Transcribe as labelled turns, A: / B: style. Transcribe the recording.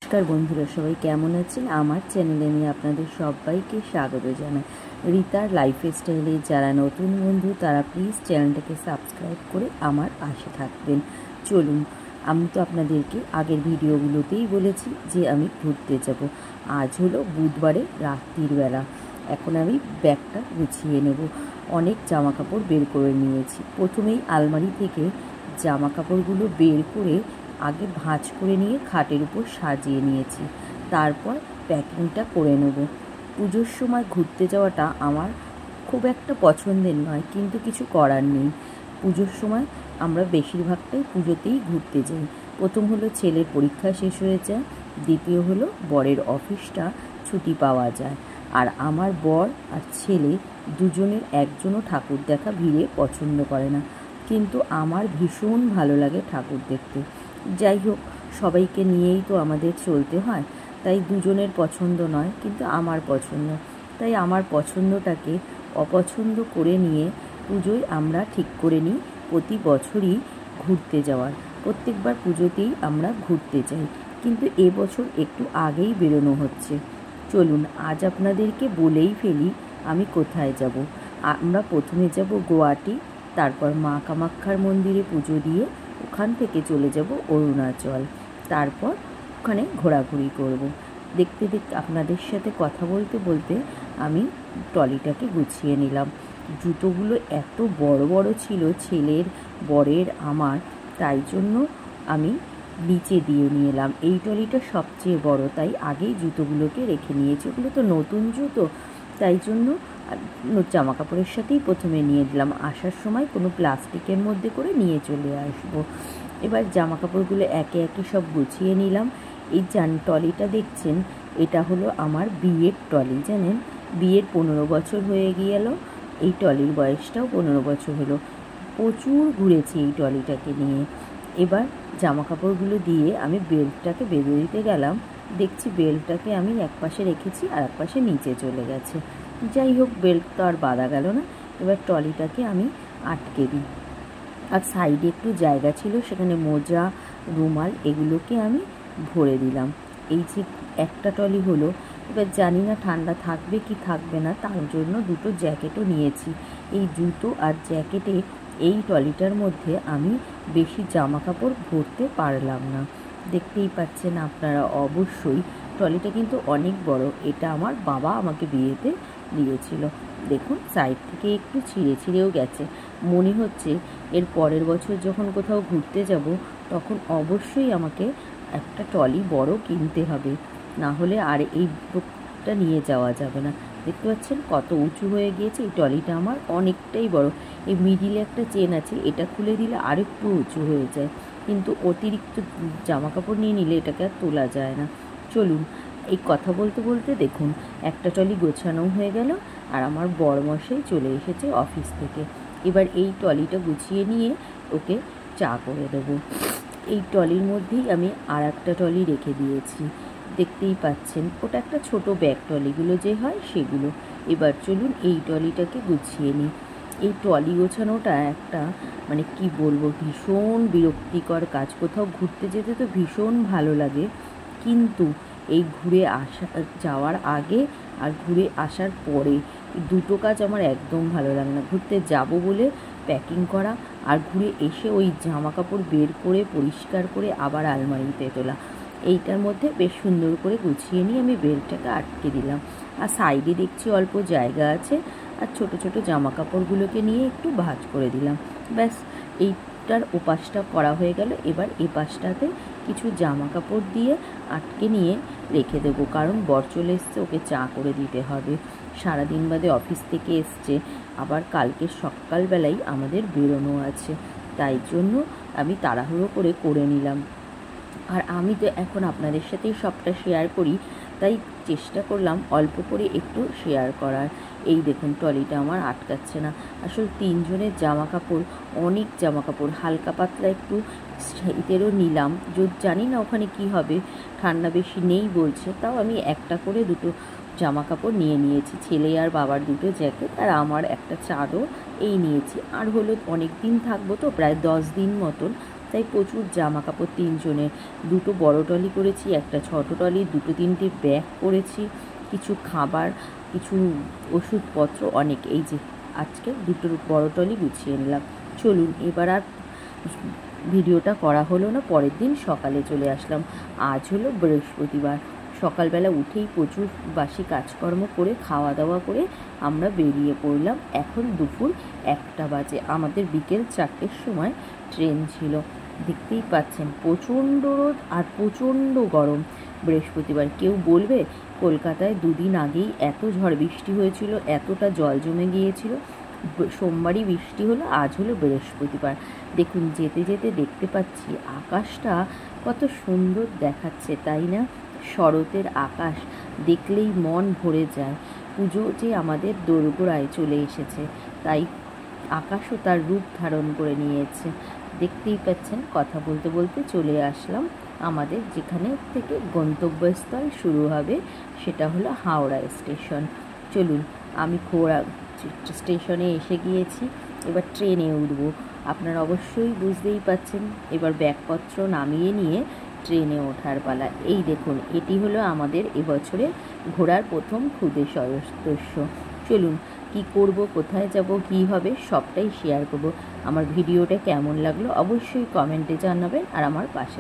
A: নমস্কার বন্ধুরা, সবাই কেমন আছেন? আমার চ্যানেলে আমি আপনাদের সবাইকে স্বাগত জানাই। রিতার লাইফস্টাইলে যারা নতুন বন্ধু তারা প্লিজ চ্যানেলটাকে সাবস্ক্রাইব করে আমার পাশে থাকবেন। চলুন, আমি তো আপনাদেরকে আগের ভিডিওগুলোতেই বলেছি যে আমি ঘুরতে যাব। আজ হলো বুধবারে রাত্রির বেলা। এখন আমি ব্যাগটা গুছিয়ে নেব। অনেক জামা কাপড় বের করে নিয়েছি। প্রথমেই আলমারি থেকে জামা কাপড়গুলো বের করে আগে ভাঁজ করে নিয়ে খাটের উপর সাজিয়ে নিয়েছি। তারপর প্যাকিংটা করে নেব। পুজোর সময় ঘুরতে যাওয়াটা আমার খুব একটা পছন্দের নয়, কিন্তু কিছু করার নেই। পুজোর সময় আমরা বেশিরভাগটাই পুজোতেই ঘুরতে যাই। প্রথম হলো ছেলের পরীক্ষা শেষ হয়ে যায়, দ্বিতীয় হলো বরের অফিসটা ছুটি পাওয়া যায়। আর আমার বর আর ছেলে দুজনের একজনও ঠাকুর দেখা ভিড়ে পছন্দ করে না, কিন্তু আমার ভীষণ ভালো লাগে ঠাকুর দেখতে। যাই হোক, সবাইকে নিয়েই তো আমাদের চলতে হয়, তাই দুজনের পছন্দ নয়, কিন্তু আমার পছন্দ। তাই আমার পছন্দটাকে অপছন্দ করে নিয়ে পুজোয় আমরা ঠিক করে নিই প্রতি বছরই ঘুরতে যাওয়ার। প্রত্যেকবার পুজোতেই আমরা ঘুরতে যাই, কিন্তু এবছর একটু আগেই বেরোনো হচ্ছে। চলুন আজ আপনাদেরকে বলেই ফেলি আমি কোথায় যাব। আমরা প্রথমে যাব গুয়াহাটি, তারপর মা কামাখ্যার মন্দিরে পুজো দিয়ে ওখান থেকে চলে যাব অরুণাচল। তারপর ওখানে ঘোরাঘুরি করব। দেখতে দেখতে আপনাদের সাথে কথা বলতে বলতে আমি ট্রলিটাকে গুছিয়ে নিলাম। জুতোগুলো এত বড় বড় ছিল ছেলের, বরের, আমার, তাই জন্য আমি নিচে দিয়ে নিয়ে এলাম। এই ট্রলিটা সবচেয়ে বড়, তাই আগেই জুতোগুলোকে রেখে নিয়েছি। ওগুলো তো নতুন জুতো, তাই জন্য জামা কাপড়ের সাথেই প্রথমে নিয়ে দিলাম। আসার সময় কোনো প্লাস্টিকের মধ্যে করে নিয়ে চলে আসবো। এবার জামা কাপড়গুলো একে একে সব গুছিয়ে নিলাম। এই ট্রলিটা দেখছেন, এটা হলো আমার বিয়ের ট্রলি। জানেন, বিয়ের 15 বছর হয়ে গেল, এই ট্রলির বয়সটাও 15 বছর হলো। প্রচুর ঘুরেছি এই ট্রলিটাকে নিয়ে। এবার জামা কাপড়গুলো দিয়ে আমি বেল্টটাকে বেঁধে দিতে গেলাম, দেখছি বেল্টটাকে আমি এক পাশে রেখেছি আর এক পাশে নিচে চলে গেছে। যাই হোক, বেল্ট তো আর বাঁধা গেল না। এবার ট্রলিটাকে আমি আটকে দিই। আর সাইডে একটু জায়গা ছিল, সেখানে মোজা, রুমাল এগুলোকে আমি ভরে দিলাম। এই যে একটা ট্রলি হলো। এবার জানি না ঠান্ডা থাকবে কি থাকবে না, তার জন্য দুটো জ্যাকেটও নিয়েছি। এই জুতো আর জ্যাকেটে এই ট্রলিটার মধ্যে আমি বেশি জামা কাপড় ভরতে পারলাম না। দেখতেই পাচ্ছেন আপনারা অবশ্যই, ট্রলিটা কিন্তু অনেক বড়। এটা আমার বাবা আমাকে বিয়েতে দিয়েছিল। দেখুন, সাইড থেকে একটু ছিঁড়ে ছিঁড়েও গেছে। মনে হচ্ছে এর পরের বছর যখন কোথাও ঘুরতে যাব, তখন অবশ্যই আমাকে একটা ট্রলি বড় কিনতে হবে, না হলে আর এইটা নিয়ে যাওয়া যাবে না। দেখতে পাচ্ছেন কত উঁচু হয়ে গিয়েছে। এই ট্রলিটা আমার অনেকটাই বড়। এই মিডিলে একটা চেন আছে, এটা খুলে দিলে আরেকটু উঁচু হয়ে যায়, কিন্তু অতিরিক্ত জামা কাপড় নিয়ে নিলে এটাকে আর তোলা যায় না। চলুন, এই কথা বলতে বলতে দেখুন একটা ট্রলি গোছানো হয়ে গেল, আর আমার বড়মশাই চলে এসেছে অফিস থেকে। এবার এই ট্রলিটা গুছিয়ে নিয়ে ওকে চা করে দেবো। এই ট্রলির মধ্যেই আমি আর একটা ট্রলি রেখে দিয়েছি, দেখতেই পাচ্ছেন। ওটা একটা ছোট ব্যাগ, ট্রলিগুলো যে হয় সেগুলো। এবার চলুন এই ট্রলিটাকে গুছিয়ে নিই। এই ট্রলি গোছানোটা একটা মানে কি বলবো, ভীষণ বিরক্তিকর কাজ। কোথাও ঘুরতে যেতে তো ভীষণ ভালো লাগে, কিন্তু এই ঘুরে যাওয়ার আগে আর ঘুরে আসার পরে দুটো কাজ আমার একদম ভালো লাগে না। ঘুরতে যাব বলে প্যাকিং করা, আর ঘুরে এসে ওই জামা কাপড় বের করে পরিষ্কার করে আবার আলমারিতে তোলা। এইটার মধ্যে বেশ সুন্দর করে গুছিয়ে নিয়ে আমি বেল্টটাকে আটকে দিলাম। আর সাইডে দেখছি অল্প জায়গা আছে, আর ছোট ছোট জামা কাপড়গুলোকে নিয়ে একটু ভাঁজ করে দিলাম। ব্যাস, এইটার ওপাশটা করা হয়ে গেল। এবার এ পাশটাতে কিছু জামা কাপড় দিয়ে আটকে নিয়ে রেখে দেবো, কারণ বর চলে এসছে, ওকে চা করে দিতে হবে। সারাদিন বাদে অফিস থেকে এসছে, আবার কালকে সকালবেলাই আমাদের বেরোনো আছে, তাই জন্য আমি তাড়াহুড়ো করে নিলাম। আর আমি তো এখন আপনাদের সাথেই সবটা শেয়ার করি, তাই চেষ্টা করলাম অল্প করে একটু শেয়ার করার। এই দেখুন, ট্রলিটা আমার আটকাচ্ছে না। আসলে 3 জনের জামা কাপড়, অনেক জামা কাপড়, হালকা পাতলা একটু শীতেরও নিলাম। জানি না ওখানে কি হবে, ঠান্ডা বেশি নেই বলছে, তাও আমি একটা করে দুটো জামা কাপড় নিয়ে নিয়েছি। ছেলে আর বাবার দুটো জ্যাকেট, আর আমার একটা চাদর এই নিয়েছি। আর হলো অনেক দিন থাকবো তো, প্রায় 10 দিন মতন, তাই প্রচুর জামা কাপড়, 3 জনের, 2টো বড় ট্রলি করেছি, একটা ছোটো ট্রলি, 2-3টে ব্যাগ করেছি, কিছু খাবার, কিছু ওষুধপত্র অনেক। এই যে আজকে 2টো বড় ট্রলি গুছিয়ে নিলাম। চলুন, এবার আর ভিডিওটা করা হলো না, পরের দিন সকালে চলে আসলাম। আজ হলো বৃহস্পতিবার। সকালবেলা উঠেই প্রচুর বাসি কাজকর্ম করে খাওয়া দাওয়া করে আমরা বেরিয়ে পড়লাম। এখন দুপুর 1টা বাজে। আমাদের বিকেল 4টের সময় ট্রেন ছিল। দেখতেই পাচ্ছেন প্রচণ্ড রোদ আর প্রচণ্ড গরম। বৃহস্পতিবার, কেউ বলবে কলকাতায় 2 দিন আগেই এত ঝড় বৃষ্টি হয়েছিল, এতটা জল জমে গিয়েছিল। সোমবারই বৃষ্টি হলো, আজ হলো বৃহস্পতিবার। দেখুন, যেতে যেতে দেখতে পাচ্ছি আকাশটা কত সুন্দর দেখাচ্ছে, তাই না? শরতের আকাশ দেখলেই মন ভরে যায়। পুজো যে আমাদের দোরগোড়ায় চলে এসেছে, তাই আকাশও তার রূপ ধারণ করে নিয়েছে। দেখতেই পাচ্ছেন, কথা বলতে বলতে চলে আসলাম আমাদের যেখানে থেকে গন্তব্যস্থল শুরু হবে, সেটা হলো হাওড়া স্টেশন। চলুন, আমি স্টেশনে এসে গিয়েছি, এবার ট্রেনে উঠব। আপনারা অবশ্যই বুঝতেই পাচ্ছেন, এবার ব্যাগপত্র নামিয়ে নিয়ে ট্রেনে ওঠার পালা। এই দেখুন, এটি হলো আমাদের এবছরে ঘোরার প্রথম ক্ষুদে সদস্য। চলুন, কি করব, কোথায় যাব, কী হবে, সবটাই শেয়ার করব। আমার ভিডিওটা কেমন লাগলো অবশ্যই কমেন্টে জানাবেন আর আমার পাশে